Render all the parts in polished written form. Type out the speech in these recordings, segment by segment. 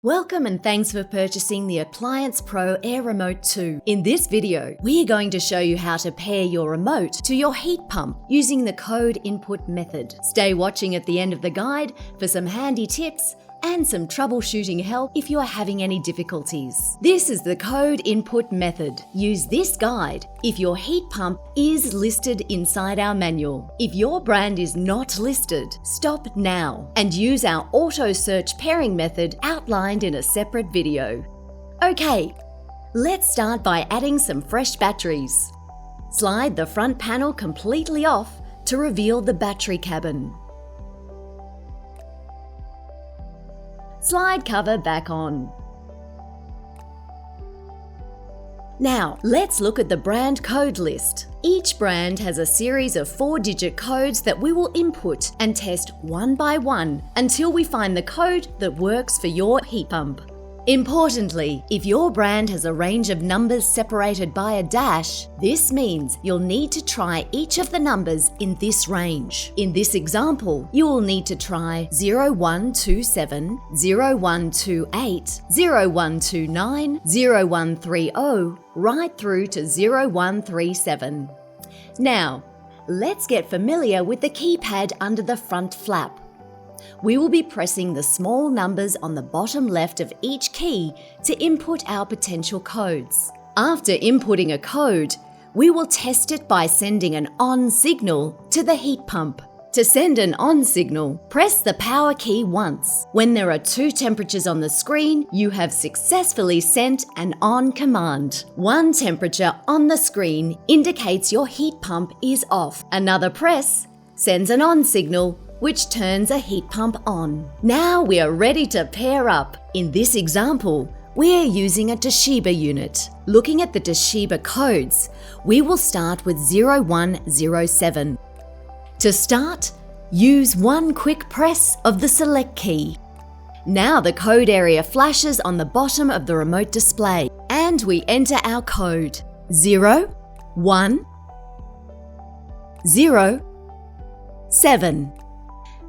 Welcome and thanks for purchasing the AppliancePro Air Remote 2. In this video, we are going to show you how to pair your remote to your heat pump using the code input method. Stay watching at the end of the guide for some handy tips and some troubleshooting help if you are having any difficulties. This is the code input method. Use this guide if your heat pump is listed inside our manual. If your brand is not listed, stop now and use our auto search pairing method outlined in a separate video. Okay, let's start by adding some fresh batteries. Slide the front panel completely off to reveal the battery cabin. Slide cover back on. Now, let's look at the brand code list. Each brand has a series of 4-digit codes that we will input and test one by one until we find the code that works for your heat pump. Importantly, if your brand has a range of numbers separated by a dash, this means you'll need to try each of the numbers in this range. In this example, you will need to try 0127, 0128, 0129, 0130, right through to 0137. Now, let's get familiar with the keypad under the front flap. We will be pressing the small numbers on the bottom left of each key to input our potential codes. After inputting a code, we will test it by sending an on signal to the heat pump. To send an on signal, press the power key once. When there are 2 temperatures on the screen, you have successfully sent an on command. One temperature on the screen indicates your heat pump is off. Another press sends an on signal, which turns a heat pump on. Now we are ready to pair up. In this example, we are using a Toshiba unit. Looking at the Toshiba codes, we will start with 0107. To start, use one quick press of the select key. Now the code area flashes on the bottom of the remote display, and we enter our code 0107.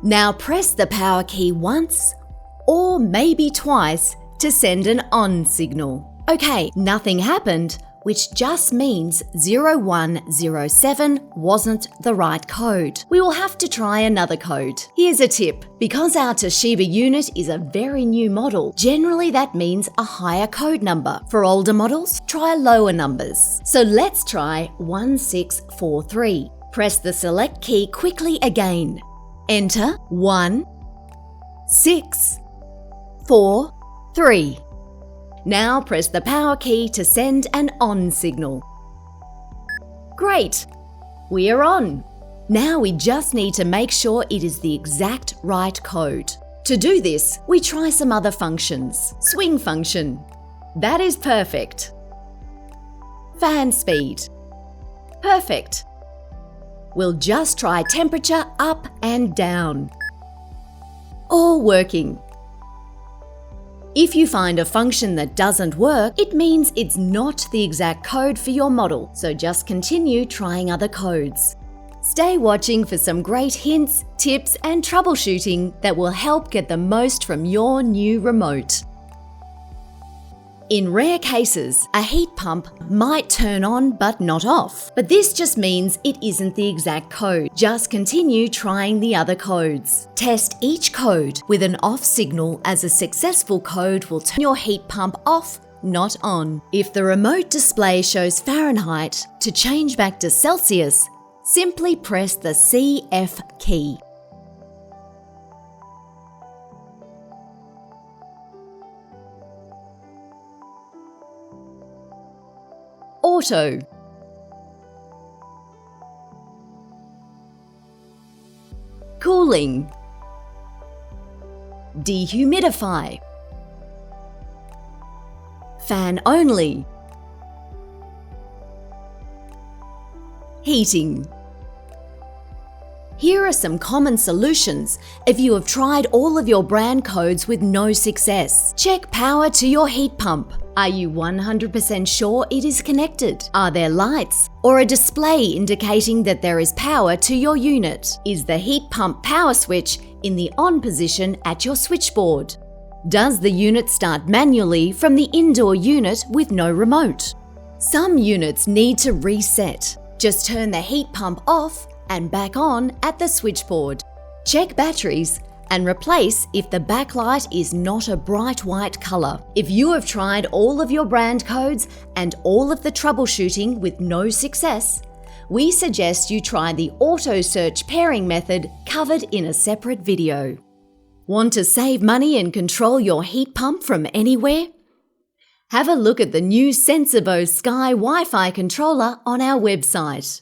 Now press the power key once or maybe twice to send an on signal. Okay, nothing happened, which just means 0107 wasn't the right code. We will have to try another code. Here's a tip. Because our Toshiba unit is a very new model, generally that means a higher code number. For older models, try lower numbers. So let's try 1643. Press the select key quickly again. Enter 1643. Now press the power key to send an on signal. Great! We are on. Now we just need to make sure it is the exact right code. To do this, we try some other functions. Swing function. That is perfect. Fan speed. Perfect. We'll just try temperature up and down. All working. If you find a function that doesn't work, it means it's not the exact code for your model, so just continue trying other codes. Stay watching for some great hints, tips, and troubleshooting that will help get the most from your new remote. In rare cases, a heat pump might turn on but not off, but this just means it isn't the exact code. Just continue trying the other codes. Test each code with an off signal, as a successful code will turn your heat pump off, not on. If the remote display shows Fahrenheit, to change back to Celsius, simply press the CF key. Auto. Cooling. Dehumidify. Fan only. Heating. Here are some common solutions if you have tried all of your brand codes with no success. Check power to your heat pump. Are you 100% sure it is connected? Are there lights or a display indicating that there is power to your unit? Is the heat pump power switch in the on position at your switchboard? Does the unit start manually from the indoor unit with no remote? Some units need to reset. Just turn the heat pump off and back on at the switchboard. Check batteries and replace if the backlight is not a bright white color. If you have tried all of your brand codes and all of the troubleshooting with no success, we suggest you try the auto search pairing method covered in a separate video. Want to save money and control your heat pump from anywhere? Have a look at the new Sensibo Sky Wi-Fi controller on our website.